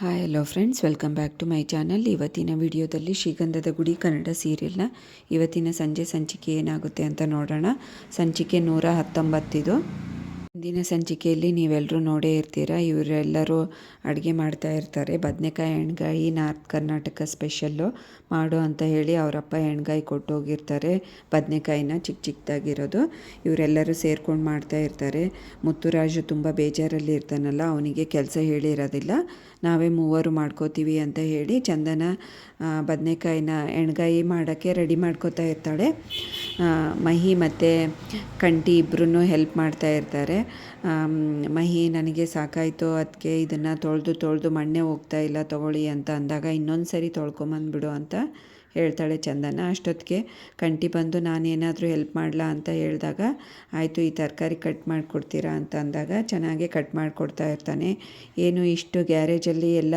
Hi hello friends, welcome back to my channel. ಇವತ್ತಿನ ವಿಡಿಯೋದಲ್ಲಿ ಶ್ರೀಗಂಧದ ಗುಡಿ ಕನ್ನಡ ಸೀರಿಯಲ್ನ ಇವತ್ತಿನ ಸಂಚಿಕೆ ಏನಾಗುತ್ತೆ ಅಂತ ನೋಡೋಣ. ಸಂಚಿಕೆ 119. ಇಂದಿನ ಸಂಚಿಕೆಯಲ್ಲಿ ನೀವೆಲ್ಲರೂ ನೋಡೇ ಇರ್ತೀರ. ಇವರೆಲ್ಲರೂ ಅಡುಗೆ ಮಾಡ್ತಾ ಇರ್ತಾರೆ. ಬದನೆಕಾಯಿ ಎಣ್ಗಾಯಿ ನಾರ್ತ್ ಕರ್ನಾಟಕ ಸ್ಪೆಷಲ್ಲು ಮಾಡು ಅಂತ ಹೇಳಿ ಅವರಪ್ಪ ಎಣ್ಗಾಯಿ ಕೊಟ್ಟೋಗಿರ್ತಾರೆ. ಬದನೆಕಾಯಿನ ಚಿಕ್ಕದಾಗಿರೋದು ಇವರೆಲ್ಲರೂ ಸೇರ್ಕೊಂಡು ಮಾಡ್ತಾ ಇರ್ತಾರೆ. ಮುತ್ತುರಾಜು ತುಂಬ ಬೇಜಾರಲ್ಲಿ ಇರ್ತಾನಲ್ಲ, ಅವನಿಗೆ ಕೆಲಸ ಹೇಳಿರೋದಿಲ್ಲ. ನಾವೇ ಮೂವರು ಮಾಡ್ಕೋತೀವಿ ಅಂತ ಹೇಳಿ ಚಂದನ ಬದನೆಕಾಯಿನ ಎಣ್ಗಾಯಿ ಮಾಡೋಕ್ಕೆ ರೆಡಿ ಮಾಡ್ಕೋತಾ ಇರ್ತಾಳೆ. ಮಹಿ ಮತ್ತು ಕಂಟಿ ಇಬ್ಬರೂ ಹೆಲ್ಪ್ ಮಾಡ್ತಾ ಇರ್ತಾರೆ. ಮಹಿ ನನಗೆ ಸಾಕಾಯಿತು, ಅದಕ್ಕೆ ಇದನ್ನು ತೊಳೆದು ಮಣ್ಣೆ ಹೋಗ್ತಾ ಇಲ್ಲ ತೊಗೊಳ್ಳಿ ಅಂತ ಅಂದಾಗ, ಇನ್ನೊಂದು ಸರಿ ತೊಳ್ಕೊಂಬಂದ್ಬಿಡು ಅಂತ ಹೇಳ್ತಾಳೆ ಚಂದನ. ಅಷ್ಟೊತ್ತಿಗೆ ಕಂಟಿ ಬಂದು ನಾನೇನಾದರೂ ಹೆಲ್ಪ್ ಮಾಡಲಾ ಅಂತ ಹೇಳಿದಾಗ, ಆಯಿತು ಈ ತರಕಾರಿ ಕಟ್ ಮಾಡಿಕೊಡ್ತೀರಾ ಅಂತ ಅಂದಾಗ ಚೆನ್ನಾಗೇ ಕಟ್ ಮಾಡಿಕೊಡ್ತಾ ಇರ್ತಾನೆ. ಏನು ಇಷ್ಟು ಗ್ಯಾರೇಜಲ್ಲಿ ಎಲ್ಲ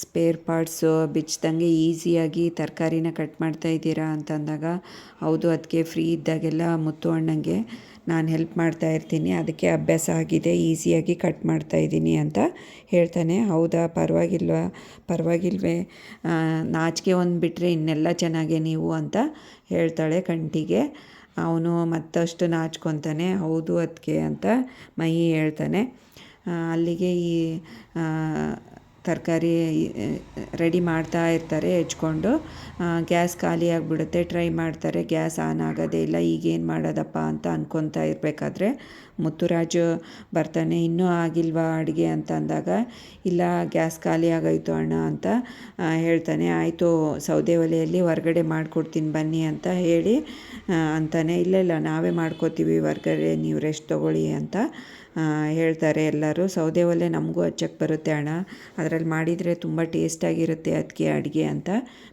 ಸ್ಪೇರ್ ಪಾರ್ಟ್ಸು ಬಿಚ್ಚಿದಂಗೆ ಈಸಿಯಾಗಿ ತರಕಾರಿನ ಕಟ್ ಮಾಡ್ತಾ ಇದ್ದೀರಾ ಅಂತ ಅಂದಾಗ, ಹೌದು ಅದಕ್ಕೆ ಫ್ರೀ ಇದ್ದಾಗೆಲ್ಲ ಮುತ್ತು ಅಣ್ಣಂಗೆ ನಾನು ಹೆಲ್ಪ್ ಮಾಡ್ತಾ ಇರ್ತೀನಿ, ಅದಕ್ಕೆ ಅಭ್ಯಾಸ ಆಗಿದೆ, ಈಸಿಯಾಗಿ ಕಟ್ ಮಾಡ್ತಾಯಿದ್ದೀನಿ ಅಂತ ಹೇಳ್ತಾನೆ. ಹೌದಾ, ಪರವಾಗಿಲ್ವೇ, ನಾಚಿಕೆ ಒಂದು ಬಿಟ್ಟರೆ ಇನ್ನೆಲ್ಲ ಚೆನ್ನಾಗೆ ನೀವು ಅಂತ ಹೇಳ್ತಾಳೆ ಕಂಟಿಗೆ. ಅವನು ಮತ್ತಷ್ಟು ನಾಚ್ಕೊತಾನೆ. ಹೌದು ಅದಕ್ಕೆ ಅಂತ ಮಹಿ ಹೇಳ್ತಾನೆ. ಅಲ್ಲಿಗೆ ಈ ತರಕಾರಿ ರೆಡಿ ಮಾಡ್ತಾ ಇರ್ತಾರೆ ಹೆಚ್ಕೊಂಡು. ಗ್ಯಾಸ್ ಖಾಲಿ ಆಗಿಬಿಡುತ್ತೆ. ಟ್ರೈ ಮಾಡ್ತಾರೆ, ಗ್ಯಾಸ್ ಆನ್ ಆಗೋದೇ ಇಲ್ಲ. ಈಗೇನು ಮಾಡೋದಪ್ಪ ಅಂತ ಅಂದ್ಕೊತಾ ಇರಬೇಕಾದ್ರೆ ಮುತ್ತುರಾಜು ಬರ್ತಾನೆ. ಇನ್ನೂ ಆಗಿಲ್ವಾ ಅಡುಗೆ ಅಂತ ಅಂದಾಗ, ಇಲ್ಲ ಗ್ಯಾಸ್ ಖಾಲಿ ಆಗೋಯ್ತು ಅಣ್ಣ ಅಂತ ಹೇಳ್ತಾನೆ. ಆಯಿತು ಸೌದೆ ಒಲೆಯಲ್ಲಿ ಹೊರ್ಗಡೆ ಮಾಡಿಕೊಡ್ತೀನಿ ಬನ್ನಿ ಅಂತ ಹೇಳಿ ಅಂತಾನೆ. ಇಲ್ಲ ನಾವೇ ಮಾಡ್ಕೋತೀವಿ ಹೊರ್ಗಡೆ, ನೀವು ರೆಸ್ಟ್ ತೊಗೊಳ್ಳಿ ಅಂತ ಹೇಳ್ತಾರೆ ಎಲ್ಲರೂ. ಸೌದೆ ಒಲೆ ನಮಗೂ ಹಚ್ಚಕ್ಕೆ ಬರುತ್ತೆ ಅಣ್ಣ, ಅದರಲ್ಲಿ ಮಾಡಿದರೆ ತುಂಬ ಟೇಸ್ಟಾಗಿರುತ್ತೆ ಅದಕ್ಕೆ ಅಡುಗೆ ಅಂತ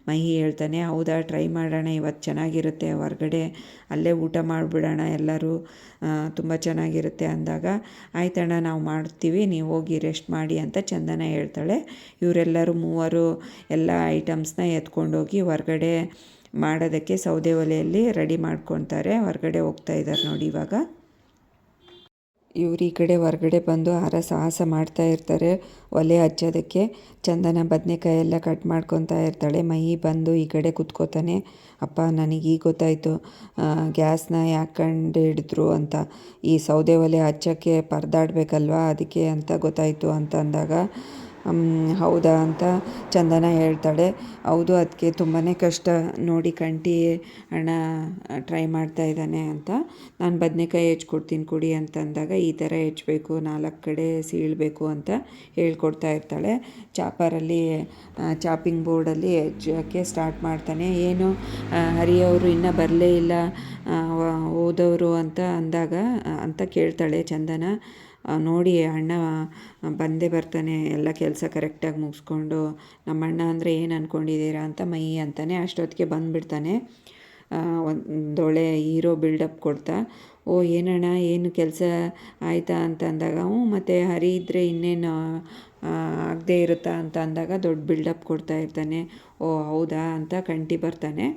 ಮಹಿ ಹೇಳ್ತಾನೆ. ಹೌದಾ, ಟ್ರೈ ಮಾಡೋಣ, ಇವತ್ತು ಚೆನ್ನಾಗಿರುತ್ತೆ, ಹೊರ್ಗಡೆ ಅಲ್ಲೇ ಊಟ ಮಾಡಿಬಿಡೋಣ ಎಲ್ಲರೂ, ತುಂಬ ಚೆನ್ನಾಗಿರುತ್ತೆ ಅಂದಾಗ, ಆಯ್ತಣ್ಣ ನಾವು ಮಾಡ್ತೀವಿ, ನೀವು ಹೋಗಿ ರೆಸ್ಟ್ ಮಾಡಿ ಅಂತ ಚಂದನ ಹೇಳ್ತಾಳೆ. ಇವರೆಲ್ಲರೂ ಮೂವರು ಎಲ್ಲ ಐಟಮ್ಸ್ನ ಎತ್ಕೊಂಡೋಗಿ ಹೊರ್ಗಡೆ ಮಾಡೋದಕ್ಕೆ ಸೌದೆ ಒಲೆಯಲ್ಲಿ ರೆಡಿ ಮಾಡ್ಕೊತಾರೆ. ಹೊರಗಡೆ ಹೋಗ್ತಾ ಇದ್ದಾರೆ ನೋಡಿ ಇವಾಗ. ಇವರು ಈ ಕಡೆ ಹೊರಗಡೆ ಬಂದು ಸಾಹಸ ಮಾಡ್ತಾ ಇರ್ತಾರೆ ಒಲೆ ಹಚ್ಚೋದಕ್ಕೆ. ಚಂದನ ಬದನೆಕಾಯಿ ಎಲ್ಲ ಕಟ್ ಮಾಡ್ಕೊತಾ ಇರ್ತಾಳೆ. ಮಹಿ ಬಂದು ಈ ಕಡೆ ಕುತ್ಕೋತಾನೆ. ಅಪ್ಪ ನನಗೀಗ ಗೊತ್ತಾಯಿತು ಗ್ಯಾಸ್ನ ಯಾಕೆ ಕಂಡು ಹಿಡಿದ್ರು ಅಂತ, ಈ ಸೌದೆ ಒಲೆ ಹಚ್ಚೋಕ್ಕೆ ಪರದಾಡಬೇಕಲ್ವ, ಅದಕ್ಕೆ ಅಂತ ಗೊತ್ತಾಯಿತು ಅಂತ ಅಂದಾಗ, ಹೌದಾ ಅಂತ ಚಂದನ ಹೇಳ್ತಾಳೆ. ಹೌದು ಅದಕ್ಕೆ ತುಂಬಾ ಕಷ್ಟ ನೋಡಿ, ಕಂಟಿ ಅಣ್ಣ ಟ್ರೈ ಮಾಡ್ತಾ ಇದ್ದಾನೆ ಅಂತ. ನಾನು ಬದನೆಕಾಯಿ ಹೆಚ್ಕೊಡ್ತೀನಿ ಕೊಡಿ ಅಂತ ಅಂದಾಗ, ಈ ಥರ ಹೆಚ್ಬೇಕು, 4 ಕಡೆ ಸೀಳಬೇಕು ಅಂತ ಹೇಳ್ಕೊಡ್ತಾ ಇರ್ತಾಳೆ. ಚಾಪರಲ್ಲಿ ಚಾಪಿಂಗ್ ಬೋರ್ಡಲ್ಲಿ ಹೆಜ್ಜೋಕ್ಕೆ ಸ್ಟಾರ್ಟ್ ಮಾಡ್ತಾನೆ. ಏನು ಹರಿಯವರು ಇನ್ನೂ ಬರಲೇ ಇಲ್ಲ ಹೋದವರು ಅಂತ ಅಂದಾಗ ಅಂತ ಕೇಳ್ತಾಳೆ ಚಂದನ. ನೋಡಿ ಅಣ್ಣ ಬಂದೇ ಬರ್ತಾನೆ, ಎಲ್ಲ ಕೆಲಸ ಕರೆಕ್ಟಾಗಿ ಮುಗಿಸ್ಕೊಂಡು, ನಮ್ಮಣ್ಣ ಅಂದರೆ ಏನು ಅಂದ್ಕೊಂಡಿದ್ದೀರಾ ಅಂತ ಮಹಿ ಅಂತಾನೆ. ಅಷ್ಟೊತ್ತಿಗೆ ಬಂದುಬಿಡ್ತಾನೆ. ಒಂದೊಳ್ಳೆ ಹೀರೋ ಬಿಲ್ಡಪ್ ಕೊಡ್ತಾ, ಓ ಏನಣ್ಣ ಏನು ಕೆಲಸ ಆಯಿತಾ ಅಂತ ಅಂದಾಗ, ಮತ್ತು ಹರಿ ಇದ್ದರೆ ಇನ್ನೇನು ಆಗದೇ ಇರುತ್ತಾ ಅಂತ ಅಂದಾಗ ದೊಡ್ಡ ಬಿಲ್ಡಪ್ ಕೊಡ್ತಾ ಇರ್ತಾನೆ. ಓ ಹೌದಾ ಅಂತ ಕಂಟಿ ಬರ್ತಾನೆ.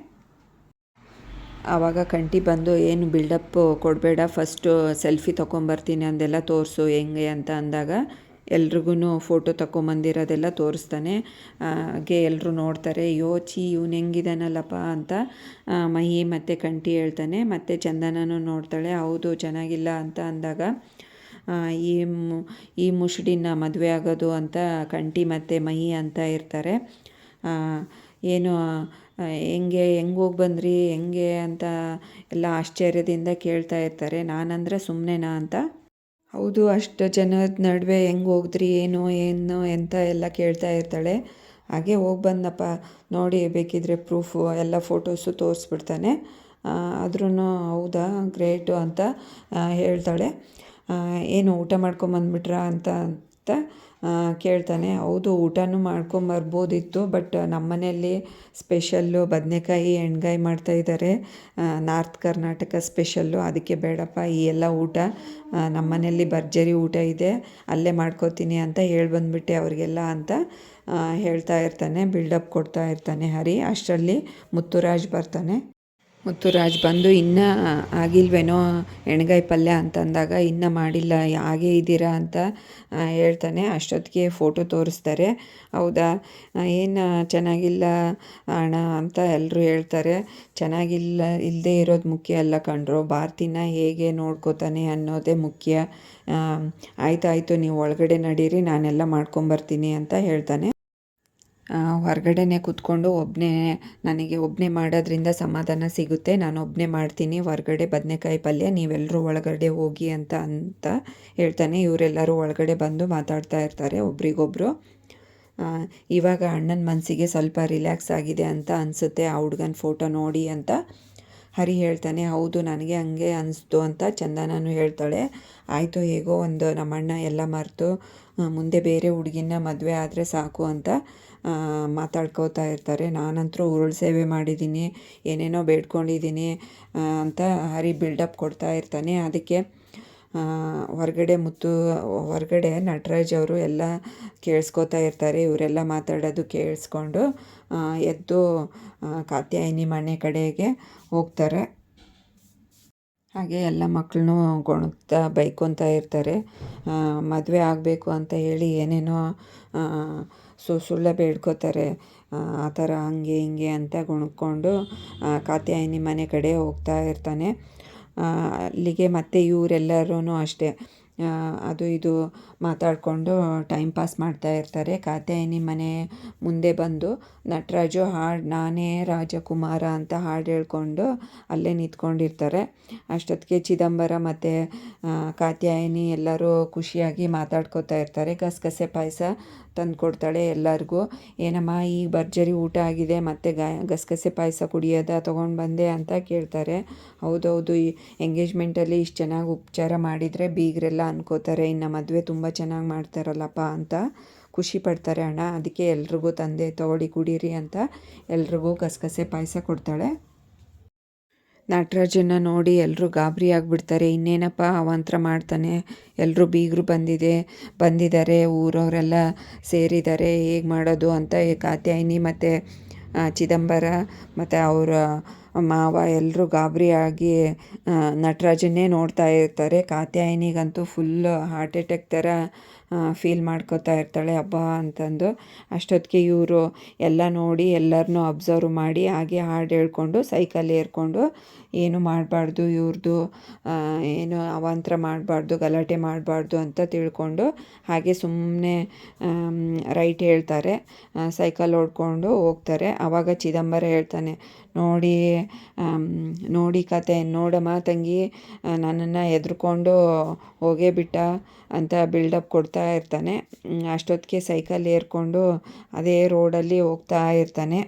ಆವಾಗ ಕಂಟಿ ಬಂದು, ಏನು ಬಿಲ್ಡಪ್ ಕೊಡಬೇಡ, ಫಸ್ಟು ಸೆಲ್ಫಿ ತೊಗೊಂಬರ್ತೀನಿ ಅಂದೆಲ್ಲ ತೋರಿಸು ಹೆಂಗೆ ಅಂತ ಅಂದಾಗ, ಎಲ್ರಿಗೂ ಫೋಟೋ ತೊಗೊಂಬಂದಿರೋದೆಲ್ಲ ತೋರಿಸ್ತಾನೆ. ಹಾಗೆ ಎಲ್ಲರೂ ನೋಡ್ತಾರೆ, ಯೋಚಿ ಇವನು ಹೆಂಗಿದಾನಲ್ಲಪ್ಪ ಅಂತ ಮಹಿ ಮತ್ತು ಕಂಟಿ ಹೇಳ್ತಾನೆ. ಮತ್ತು ಚಂದನೂ ನೋಡ್ತಾಳೆ. ಹೌದು ಚೆನ್ನಾಗಿಲ್ಲ ಅಂತ ಅಂದಾಗ, ಈ ಮುಸುಡಿನ ಮದುವೆ ಆಗೋದು ಅಂತ ಕಂಟಿ ಮತ್ತು ಮಹಿ ಅಂತ ಇರ್ತಾರೆ. ಏನು ಹೆಂಗೆ ಹೋಗಿ ಬಂದ್ರಿ ಹೆಂಗೆ ಅಂತ ಎಲ್ಲ ಆಶ್ಚರ್ಯದಿಂದ ಕೇಳ್ತಾ ಇರ್ತಾರೆ. ನಾನಂದರೆ ಸುಮ್ಮನೆನಾ ಅಂತ. ಹೌದು ಅಷ್ಟು ಜನದ ನಡುವೆ ಹೆಂಗೆ ಹೋಗಿದ್ರಿ ಏನು ಎಂತ ಎಲ್ಲ ಕೇಳ್ತಾ ಇರ್ತಾಳೆ. ಹಾಗೆ ಹೋಗಿ ಬಂದಪ್ಪ ನೋಡಿ, ಬೇಕಿದ್ರೆ ಪ್ರೂಫು ಎಲ್ಲ ಫೋಟೋಸು ತೋರಿಸ್ಬಿಡ್ತಾನೆ. ಆದ್ರೂ ಹೌದಾ ಗ್ರೇಟು ಅಂತ ಹೇಳ್ತಾಳೆ. ಏನು ಊಟ ಮಾಡ್ಕೊಂಬಂದ್ಬಿಟ್ರಾ ಅಂತ ಕೇಳ್ತಾನೆ. ಹೌದು ಊಟನೂ ಮಾಡ್ಕೊಂಬರ್ಬೋದಿತ್ತು, ಬಟ್ ನಮ್ಮನೆಯಲ್ಲಿ ಸ್ಪೆಷಲ್ಲು ಬದನೆಕಾಯಿ ಎಣ್ಗಾಯಿ ಮಾಡ್ತಾಯಿದ್ದಾರೆ, ನಾರ್ತ್ ಕರ್ನಾಟಕ ಸ್ಪೆಷಲ್ಲು, ಅದಕ್ಕೆ ಬೇಡಪ್ಪ ಈ ಎಲ್ಲ ಊಟ, ನಮ್ಮನೆಯಲ್ಲಿ ಭರ್ಜರಿ ಊಟ ಇದೆ, ಅಲ್ಲೇ ಮಾಡ್ಕೋತೀನಿ ಅಂತ ಬಂದುಬಿಟ್ಟೆ ಅವರಿಗೆಲ್ಲ ಅಂತ ಹೇಳ್ತಾ ಇರ್ತಾನೆ. ಬಿಲ್ಡಪ್ ಕೊಡ್ತಾ ಇರ್ತಾನೆ ಹರಿ. ಅಷ್ಟರಲ್ಲಿ ಮುತ್ತುರಾಜ್ ಬರ್ತಾನೆ. ಮುತ್ತುರಾಜ್ ಬಂದು ಇನ್ನೂ ಆಗಿಲ್ವೇನೋ ಎಣ್ಗಾಯಿ ಪಲ್ಯ ಅಂತಂದಾಗ ಇನ್ನೂ ಮಾಡಿಲ್ಲ, ಹಾಗೇ ಇದ್ದೀರಾ ಅಂತ ಹೇಳ್ತಾನೆ. ಅಷ್ಟೊತ್ತಿಗೆ ಫೋಟೋ ತೋರಿಸ್ತಾರೆ. ಹೌದಾ, ಏನು ಚೆನ್ನಾಗಿಲ್ಲ ಅಣ್ಣ ಅಂತ ಎಲ್ಲರೂ ಹೇಳ್ತಾರೆ. ಚೆನ್ನಾಗಿಲ್ಲ ಇಲ್ಲದೆ ಇರೋದು ಮುಖ್ಯ ಅಲ್ಲ ಕಣ್ರು, ಭಾರತಿನ ಹೇಗೆ ನೋಡ್ಕೋತಾನೆ ಅನ್ನೋದೇ ಮುಖ್ಯ. ಆಯಿತು ನೀವು ಒಳಗಡೆ ನಡೀರಿ, ನಾನೆಲ್ಲ ಮಾಡ್ಕೊಂಬರ್ತೀನಿ ಅಂತ ಹೇಳ್ತಾನೆ. ಹೊರಗಡೆನೇ ಕೂತ್ಕೊಂಡು ನನಗೆ ಒಬ್ಬನೇ ಮಾಡೋದ್ರಿಂದ ಸಮಾಧಾನ ಸಿಗುತ್ತೆ, ನಾನು ಒಬ್ಬನೇ ಮಾಡ್ತೀನಿ ಹೊರಗಡೆ ಬದನೆಕಾಯಿ ಪಲ್ಯ, ನೀವೆಲ್ಲರೂ ಒಳಗಡೆ ಹೋಗಿ ಅಂತ ಹೇಳ್ತಾನೆ. ಇವರೆಲ್ಲರೂ ಒಳಗಡೆ ಬಂದು ಮಾತಾಡ್ತಾ ಇರ್ತಾರೆ ಒಬ್ರಿಗೊಬ್ರು. ಇವಾಗ ಅಣ್ಣನ ಮನಸ್ಸಿಗೆ ಸ್ವಲ್ಪ ರಿಲ್ಯಾಕ್ಸ್ ಆಗಿದೆ ಅಂತ ಅನಿಸುತ್ತೆ ಆ ಹುಡ್ಗನ ಫೋಟೋ ನೋಡಿ ಅಂತ ಹರಿ ಹೇಳ್ತಾನೆ. ಹೌದು, ನನಗೆ ಹಂಗೆ ಅನಿಸ್ತು ಅಂತ ಚಂದನೂ ಹೇಳ್ತಾಳೆ. ಆಯಿತು, ಹೇಗೋ ಒಂದು ನಮ್ಮಣ್ಣ ಎಲ್ಲ ಮರೆತು ಮುಂದೆ ಬೇರೆ ಹುಡುಗಿನ ಮದುವೆ ಆದರೆ ಸಾಕು ಅಂತ ಮಾತಾಡ್ಕೋತಾ ಇರ್ತಾರೆ. ನಾನಂತರೂ ಉರುಳು ಸೇವೆ ಮಾಡಿದ್ದೀನಿ, ಏನೇನೋ ಬೇಡ್ಕೊಂಡಿದ್ದೀನಿ ಅಂತ ಹರಿ ಬಿಲ್ಡಪ್ ಕೊಡ್ತಾ ಇರ್ತಾನೆ. ಅದಕ್ಕೆ ಹೊರಗಡೆ ನಟರಾಜ್ ಅವರು ಎಲ್ಲ ಕೇಳಿಸ್ಕೋತಾ ಇರ್ತಾರೆ. ಇವರೆಲ್ಲ ಮಾತಾಡೋದು ಕೇಳಿಸ್ಕೊಂಡು ಎದ್ದು ಕಾತ್ಯಾಯಿನಿ ಮನೆ ಕಡೆಗೆ ಹೋಗ್ತಾರೆ. ಹಾಗೆ ಎಲ್ಲ ಮಕ್ಕಳನ್ನೂ ಗೊಣಗ್ತಾ ಬೈಕೊತಾ ಇರ್ತಾರೆ. ಮದುವೆ ಆಗಬೇಕು ಅಂತ ಹೇಳಿ ಏನೇನೋ ಸುಳ್ಳು ಬೇಡ್ಕೋತಾರೆ. ಆ ಥರ ಹಂಗೆ ಹಿಂಗೆ ಅಂತ ಗುಣಕ್ಕೊಂಡು ಕಾತ್ಯಾಯಿನಿ ಮನೆ ಕಡೆ ಹೋಗ್ತಾ ಇರ್ತಾನೆ. ಅಲ್ಲಿಗೆ ಮತ್ತೆ ಇವರೆಲ್ಲರೂ ಅಷ್ಟೇ ಅದು ಇದು ಮಾತಾಡಿಕೊಂಡು ಟೈಮ್ ಪಾಸ್ ಮಾಡ್ತಾ ಇರ್ತಾರೆ. ಕಾತ್ಯಾಯಿನಿ ಮನೆ ಮುಂದೆ ಬಂದು ನಟರಾಜು ನಾನೇ ರಾಜಕುಮಾರ ಅಂತ ಹಾಡು ಹೇಳ್ಕೊಂಡು ಅಲ್ಲೇ ನಿಂತ್ಕೊಂಡಿರ್ತಾರೆ. ಅಷ್ಟೊತ್ತಿಗೆ ಚಿದಂಬರ ಮತ್ತು ಕಾತ್ಯಾಯಿನಿ ಎಲ್ಲರೂ ಖುಷಿಯಾಗಿ ಮಾತಾಡ್ಕೋತಾ ಇರ್ತಾರೆ. ಗಸಗಸೆ ಪಾಯಸ ತಂದು ಕೊಡ್ತಾಳೆ ಎಲ್ಲರಿಗೂ. ಏನಮ್ಮ ಈಗ ಭರ್ಜರಿ ಊಟ ಆಗಿದೆ, ಮತ್ತು ಗಸಗಸೆ ಪಾಯಸ ಕುಡಿಯೋದ ತೊಗೊಂಡು ಬಂದೆ ಅಂತ ಕೇಳ್ತಾರೆ. ಹೌದೌದು, ಈ ಎಂಗೇಜ್ಮೆಂಟಲ್ಲಿ ಇಷ್ಟು ಚೆನ್ನಾಗಿ ಉಪಚಾರ ಮಾಡಿದರೆ ಬೀಗರೆಲ್ಲ ಅನ್ಕೋತಾರೆ, ಇನ್ನು ಮದುವೆ ತುಂಬ ಚೆನ್ನಾಗಿ ಮಾಡ್ತಾರಲ್ಲಪ್ಪ ಅಂತ ಖುಷಿ ಪಡ್ತಾರೆ ಅಣ್ಣ. ಅದಕ್ಕೆ ಎಲ್ರಿಗೂ ತಂದೆ ತೊಗೊಳ್ಳಿ ಕುಡೀರಿ ಅಂತ ಎಲ್ರಿಗೂ ಗಸಗಸೆ ಪಾಯಸ ಕೊಡ್ತಾಳೆ. ನಟರಾಜನ್ನ ನೋಡಿ ಎಲ್ಲರೂ ಗಾಬರಿ ಆಗಿಬಿಡ್ತಾರೆ. ಇನ್ನೇನಪ್ಪ ಅವಾಂತರ ಮಾಡ್ತಾನೆ, ಎಲ್ಲರೂ ಬೀಗರು ಬಂದಿದ್ದಾರೆ, ಊರವರೆಲ್ಲ ಸೇರಿದ್ದಾರೆ, ಹೇಗೆ ಮಾಡೋದು ಅಂತ ಕಾತ್ಯಾಯಿನಿ ಮತ್ತು ಚಿದಂಬರ ಮತ್ತು ಅವರ ಮಾವ ಎಲ್ಲರೂ ಗಾಬರಿಯಾಗಿ ನಟರಾಜನ್ನೇ ನೋಡ್ತಾ ಇರ್ತಾರೆ. ಕಾತ್ಯಾಯಿನಿಗಂತೂ ಫುಲ್ಲು ಹಾರ್ಟ್ ಅಟ್ಯಾಕ್ ಥರ ಫೀಲ್ ಮಾಡ್ಕೋತಾ ಇರ್ತಾಳೆ, ಹಬ್ಬ ಅಂತಂದು. ಅಷ್ಟೊತ್ತಿಗೆ ಇವರು ಎಲ್ಲ ನೋಡಿ ಎಲ್ಲರನ್ನೂ ಅಬ್ಸರ್ವ್ ಮಾಡಿ ಹಾಗೆ ಹಾಡು ಹೇಳ್ಕೊಂಡು ಸೈಕಲ್ ಏರ್ಕೊಂಡು ಏನು ಮಾಡಬಾರ್ದು, ಇವ್ರದ್ದು ಏನು ಅವಾಂತರ ಮಾಡಬಾರ್ದು, ಗಲಾಟೆ ಮಾಡಬಾರ್ದು ಅಂತ ತಿಳ್ಕೊಂಡು ಹಾಗೆ ಸುಮ್ಮನೆ ರೈಟ್ ಹೇಳ್ತಾರೆ. ಸೈಕಲ್ ಓಡ್ಕೊಂಡು ಹೋಗ್ತಾರೆ. ಆವಾಗ ಚಿದಂಬರ ಹೇಳ್ತಾನೆ, ನೋಡಿ ಕತೆ ನೋಡಮ್ಮ ತಂಗಿ, ನನ್ನನ್ನು ಹೆದ್ರುಕೊಂಡು ಹೋಗೇ ಬಿಟ್ಟ ಅಂತ ಬಿಲ್ಡಪ್ ಕೊಡ್ತಾ ಇರ್ತಾನೆ. ಅಷ್ಟೊತ್ತಿಗೆ ಸೈಕಲ್ ಏರ್ಕೊಂಡು ಅದೇ ರೋಡಲ್ಲಿ ಹೋಗ್ತಾ ಇರ್ತಾನೆ.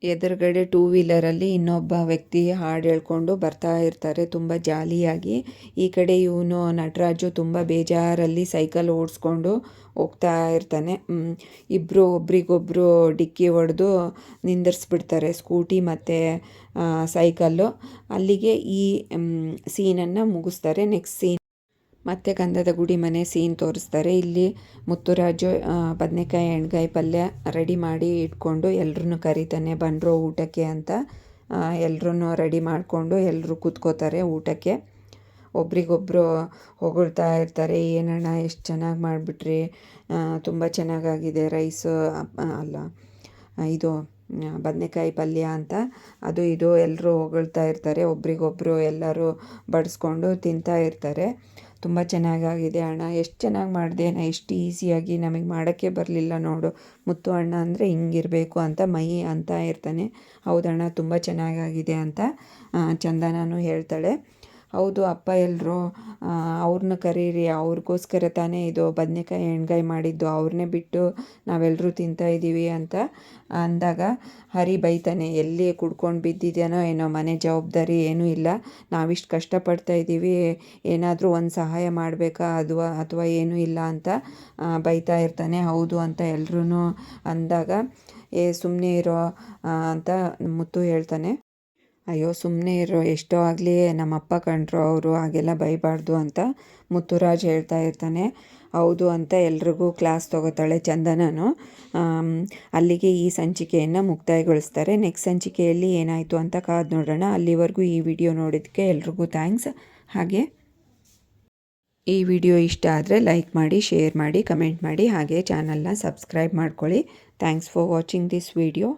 ಎದುರುಗಡೆ ಟೂ ವೀಲರಲ್ಲಿ ಇನ್ನೊಬ್ಬ ವ್ಯಕ್ತಿ ಹಾಡು ಹೇಳ್ಕೊಂಡು ಬರ್ತಾ ಇರ್ತಾರೆ ತುಂಬ ಜಾಲಿಯಾಗಿ. ಈ ಕಡೆ ಇವನು ನಟರಾಜು ತುಂಬ ಬೇಜಾರಲ್ಲಿ ಸೈಕಲ್ ಓಡಿಸ್ಕೊಂಡು ಹೋಗ್ತಾ ಇರ್ತಾನೆ. ಇಬ್ಬರು ಒಬ್ರಿಗೊಬ್ಬರು ಡಿಕ್ಕಿ ಹೊಡೆದು ನಿಂದಿರಿಸ್ಬಿಡ್ತಾರೆ, ಸ್ಕೂಟಿ ಮತ್ತು ಸೈಕಲ್ಲು. ಅಲ್ಲಿಗೆ ಈ ಸೀನನ್ನು ಮುಗಿಸ್ತಾರೆ. ನೆಕ್ಸ್ಟ್ ಸೀನ್ ಮತ್ತೆ ಗಂಧದ ಗುಡಿ ಮನೆ ಸೀನ್ ತೋರಿಸ್ತಾರೆ. ಇಲ್ಲಿ ಮುತ್ತುರಾಜು ಬದನೆಕಾಯಿ ಎಣ್ಗಾಯಿ ಪಲ್ಯ ರೆಡಿ ಮಾಡಿ ಇಟ್ಕೊಂಡು ಎಲ್ರೂ ಕರೀತಾನೆ, ಬನ್ರೋ ಊಟಕ್ಕೆ ಅಂತ. ಎಲ್ರೂ ರೆಡಿ ಮಾಡಿಕೊಂಡು ಎಲ್ಲರೂ ಕೂತ್ಕೋತಾರೆ ಊಟಕ್ಕೆ. ಒಬ್ರಿಗೊಬ್ಬರು ಹೊಗಳ್ತಾ ಇರ್ತಾರೆ, ಏನಣ್ಣ ಎಷ್ಟು ಚೆನ್ನಾಗಿ ಮಾಡಿಬಿಟ್ರಿ, ತುಂಬ ಚೆನ್ನಾಗಾಗಿದೆ ರೈಸು, ಅಲ್ಲ ಇದು ಬದನೆಕಾಯಿ ಪಲ್ಯ ಅಂತ ಅದು ಇದು ಎಲ್ಲರೂ ಹೊಗಳ್ತಾ ಇರ್ತಾರೆ. ಒಬ್ರಿಗೊಬ್ಬರು ಎಲ್ಲರೂ ಬಡಿಸ್ಕೊಂಡು ತಿಂತಾ ಇರ್ತಾರೆ. ತುಂಬ ಚೆನ್ನಾಗಾಗಿದೆ ಅಣ್ಣ, ಎಷ್ಟು ಚೆನ್ನಾಗಿ ಮಾಡಿದೆ, ಎಷ್ಟು ಈಸಿಯಾಗಿ, ನಮಗೆ ಮಾಡೋಕ್ಕೆ ಬರಲಿಲ್ಲ ನೋಡು, ಮುತ್ತು ಅಣ್ಣ ಅಂದರೆ ಹಿಂಗಿರಬೇಕು ಅಂತ ಮೈ ಅಂತ ಇರ್ತಾನೆ. ಹೌದಣ್ಣ ತುಂಬ ಚೆನ್ನಾಗಾಗಿದೆ ಅಂತ ಚಂದನೂ ಹೇಳ್ತಾಳೆ. ಹೌದು ಅಪ್ಪ ಎಲ್ಲರೂ ಅವ್ರನ್ನ ಕರೀರಿ, ಅವ್ರಿಗೋಸ್ಕರ ತಾನೇ ಇದು ಬದನೆಕಾಯಿ ಎಣ್ಗಾಯಿ ಮಾಡಿದ್ದು, ಅವ್ರನ್ನೇ ಬಿಟ್ಟು ನಾವೆಲ್ಲರೂ ತಿಂತಾಯಿದ್ದೀವಿ ಅಂತ ಅಂದಾಗ ಹರಿ ಬೈತಾನೆ, ಎಲ್ಲಿ ಕುಡ್ಕೊಂಡು ಬಿದ್ದಿದ್ದೇನೋ ಏನೋ, ಮನೆ ಜವಾಬ್ದಾರಿ ಏನೂ ಇಲ್ಲ, ನಾವಿಷ್ಟು ಕಷ್ಟಪಡ್ತಾ ಇದ್ದೀವಿ, ಏನಾದರೂ ಒಂದು ಸಹಾಯ ಮಾಡಬೇಕಾ ಅಥವಾ ಏನೂ ಇಲ್ಲ ಅಂತ ಬೈತಾ ಇರ್ತಾನೆ. ಹೌದು ಅಂತ ಎಲ್ಲರೂ ಅಂದಾಗ ಸುಮ್ಮನೆ ಇರೋ ಅಂತ ಮುತ್ತು ಹೇಳ್ತಾನೆ. ಅಯ್ಯೋ ಸುಮ್ಮನೆ ಇರೋ, ಎಷ್ಟೋ ಆಗಲಿ ನಮ್ಮಪ್ಪ ಕಂಡ್ರು, ಅವರು ಹಾಗೆಲ್ಲ ಬೈಬಾರ್ದು ಅಂತ ಮುತ್ತುರಾಜ್ ಹೇಳ್ತಾ ಇರ್ತಾನೆ. ಹೌದು ಅಂತ ಎಲ್ರಿಗೂ ಕ್ಲಾಸ್ ತೊಗೋತಾಳೆ ಚಂದನನು. ಅಲ್ಲಿಗೆ ಈ ಸಂಚಿಕೆಯನ್ನು ಮುಕ್ತಾಯಗೊಳಿಸ್ತಾರೆ. ನೆಕ್ಸ್ಟ್ ಸಂಚಿಕೆಯಲ್ಲಿ ಏನಾಯಿತು ಅಂತ ಕಾದು ನೋಡೋಣ. ಅಲ್ಲಿವರೆಗೂ ಈ ವಿಡಿಯೋ ನೋಡಿದ್ದಕ್ಕೆ ಎಲ್ರಿಗೂ ಥ್ಯಾಂಕ್ಸ್. ಹಾಗೆ ಈ ವಿಡಿಯೋ ಇಷ್ಟ ಆದರೆ ಲೈಕ್ ಮಾಡಿ, ಶೇರ್ ಮಾಡಿ, ಕಮೆಂಟ್ ಮಾಡಿ, ಹಾಗೆ ಚಾನಲ್ನ ಸಬ್ಸ್ಕ್ರೈಬ್ ಮಾಡ್ಕೊಳ್ಳಿ. Thanks for watching this video.